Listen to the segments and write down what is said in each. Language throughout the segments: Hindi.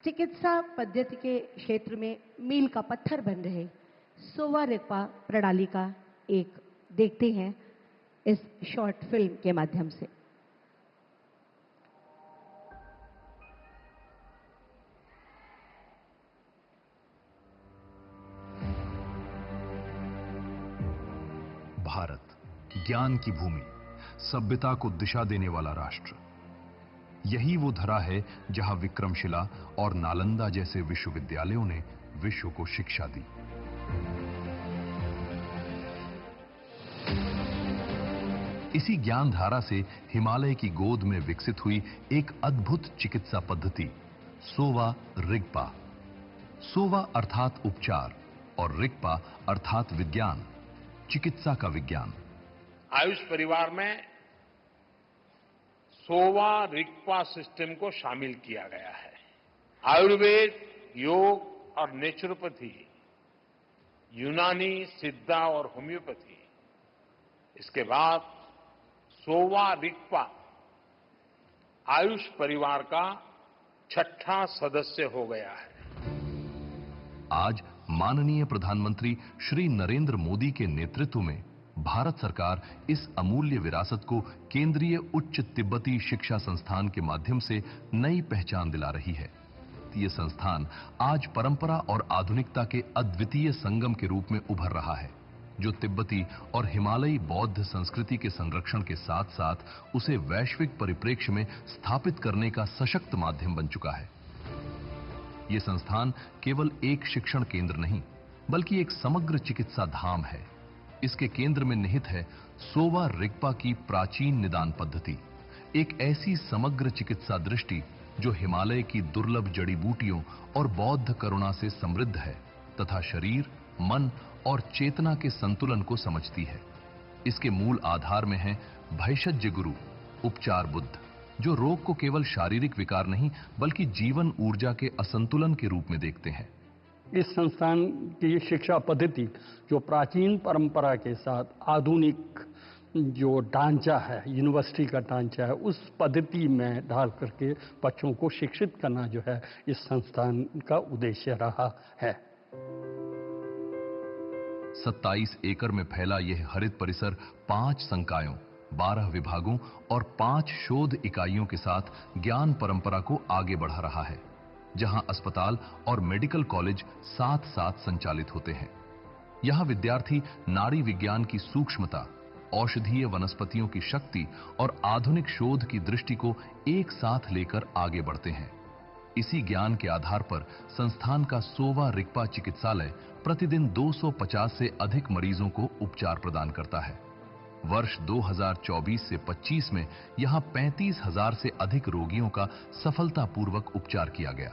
चिकित्सा पद्धति के क्षेत्र में मील का पत्थर बन रहे सोवा रिगपा प्रणाली का एक देखते हैं इस शॉर्ट फिल्म के माध्यम से। भारत ज्ञान की भूमि, सभ्यता को दिशा देने वाला राष्ट्र। यही वो धरा है जहां विक्रमशिला और नालंदा जैसे विश्वविद्यालयों ने विश्व को शिक्षा दी। इसी ज्ञान धारा से हिमालय की गोद में विकसित हुई एक अद्भुत चिकित्सा पद्धति सोवा रिगपा। सोवा अर्थात उपचार और रिगपा अर्थात विज्ञान, चिकित्सा का विज्ञान। आयुष परिवार में सोवा रिगपा सिस्टम को शामिल किया गया है। आयुर्वेद, योग और नेचुरोपैथी, यूनानी, सिद्धा और होम्योपैथी, इसके बाद सोवा रिगपा आयुष परिवार का छठा सदस्य हो गया है। आज माननीय प्रधानमंत्री श्री नरेंद्र मोदी के नेतृत्व में भारत सरकार इस अमूल्य विरासत को केंद्रीय उच्च तिब्बती शिक्षा संस्थान के माध्यम से नई पहचान दिला रही है। ये संस्थान आज परंपरा और आधुनिकता के अद्वितीय संगम के रूप में उभर रहा है, जो तिब्बती और हिमालयी बौद्ध संस्कृति के संरक्षण के साथ साथ उसे वैश्विक परिप्रेक्ष्य में स्थापित करने का सशक्त माध्यम बन चुका है। ये संस्थान केवल एक शिक्षण केंद्र नहीं, बल्कि एक समग्र चिकित्सा धाम है। इसके केंद्र में निहित है सोवा रिगपा की प्राचीन निदान पद्धति, एक ऐसी समग्र चिकित्सा दृष्टि जो हिमालय की दुर्लभ जड़ी बूटियों और बौद्ध करुणा से समृद्ध है तथा शरीर, मन और चेतना के संतुलन को समझती है। इसके मूल आधार में है भैषज्य गुरु, उपचार बुद्ध, जो रोग को केवल शारीरिक विकार नहीं बल्कि जीवन ऊर्जा के असंतुलन के रूप में देखते हैं। इस संस्थान की शिक्षा पद्धति जो प्राचीन परंपरा के साथ आधुनिक जो ढांचा है, यूनिवर्सिटी का ढांचा है, उस पद्धति में ढाल करके बच्चों को शिक्षित करना जो है इस संस्थान का उद्देश्य रहा है। 27 एकड़ में फैला यह हरित परिसर 5 संकायों, 12 विभागों और 5 शोध इकाइयों के साथ ज्ञान परंपरा को आगे बढ़ा रहा है, जहां अस्पताल और मेडिकल कॉलेज साथ साथ संचालित होते हैं। यहां विद्यार्थी नाड़ी विज्ञान की सूक्ष्मता, औषधीय वनस्पतियों की शक्ति और आधुनिक शोध की दृष्टि को एक साथ लेकर आगे बढ़ते हैं। इसी ज्ञान के आधार पर संस्थान का सोवा रिगपा चिकित्सालय प्रतिदिन 250 से अधिक मरीजों को उपचार प्रदान करता है। वर्ष 2024 से 25 में यहां 35,000 से अधिक रोगियों का सफलतापूर्वक उपचार किया गया।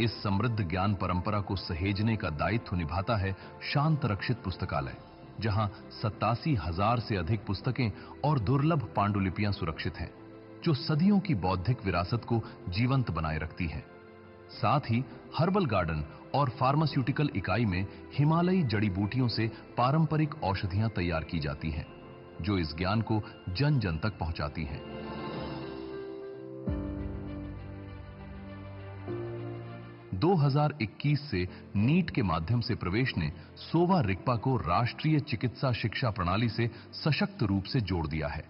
इस समृद्ध ज्ञान परंपरा को सहेजने का दायित्व निभाता है शांत रक्षित पुस्तकालय, जहां 87,000 से अधिक पुस्तकें और दुर्लभ पांडुलिपियां सुरक्षित हैं, जो सदियों की बौद्धिक विरासत को जीवंत बनाए रखती हैं। साथ ही हर्बल गार्डन और फार्मास्यूटिकल इकाई में हिमालयी जड़ी बूटियों से पारंपरिक औषधियां तैयार की जाती हैं, जो इस ज्ञान को जन जन तक पहुंचाती हैं। 2021 से नीट के माध्यम से प्रवेश ने सोवा रिगपा को राष्ट्रीय चिकित्सा शिक्षा प्रणाली से सशक्त रूप से जोड़ दिया है।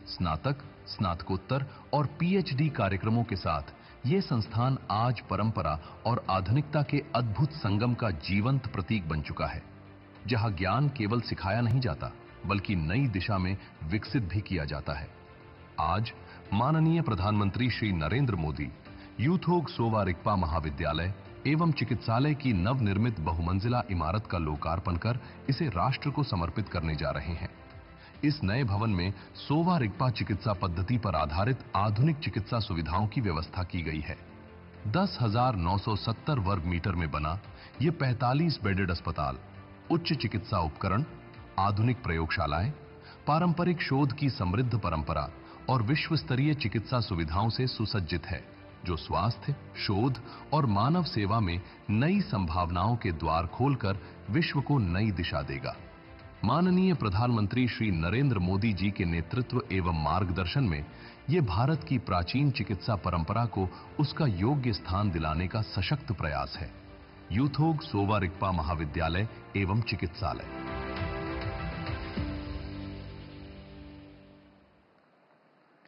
स्नातक, स्नातकोत्तर और पीएचडी कार्यक्रमों के साथ यह संस्थान आज परंपरा और आधुनिकता के अद्भुत संगम का जीवंत प्रतीक बन चुका है, जहां ज्ञान केवल सिखाया नहीं जाता बल्कि नई दिशा में विकसित भी किया जाता है। आज माननीय प्रधानमंत्री श्री नरेंद्र मोदी यूथोग सोवा रिगपा महाविद्यालय एवं चिकित्सालय की नवनिर्मित बहुमंजिला इमारत का लोकार्पण कर इसे राष्ट्र को समर्पित करने जा रहे हैं। इस नए भवन में सोवा रिगपा चिकित्सा पद्धति पर आधारित आधुनिक चिकित्सा सुविधाओं की व्यवस्था की गई है। 10,970 वर्ग मीटर में बना ये 45 बेडेड अस्पताल उच्च चिकित्सा उपकरण, आधुनिक प्रयोगशालाएं, पारंपरिक शोध की समृद्ध परंपरा और विश्व स्तरीय चिकित्सा सुविधाओं से सुसज्जित है, जो स्वास्थ्य, शोध और मानव सेवा में नई संभावनाओं के द्वार खोलकर विश्व को नई दिशा देगा। माननीय प्रधानमंत्री श्री नरेंद्र मोदी जी के नेतृत्व एवं मार्गदर्शन में ये भारत की प्राचीन चिकित्सा परंपरा को उसका योग्य स्थान दिलाने का सशक्त प्रयास है। यूथोग सोवा रिगपा महाविद्यालय एवं चिकित्सालय।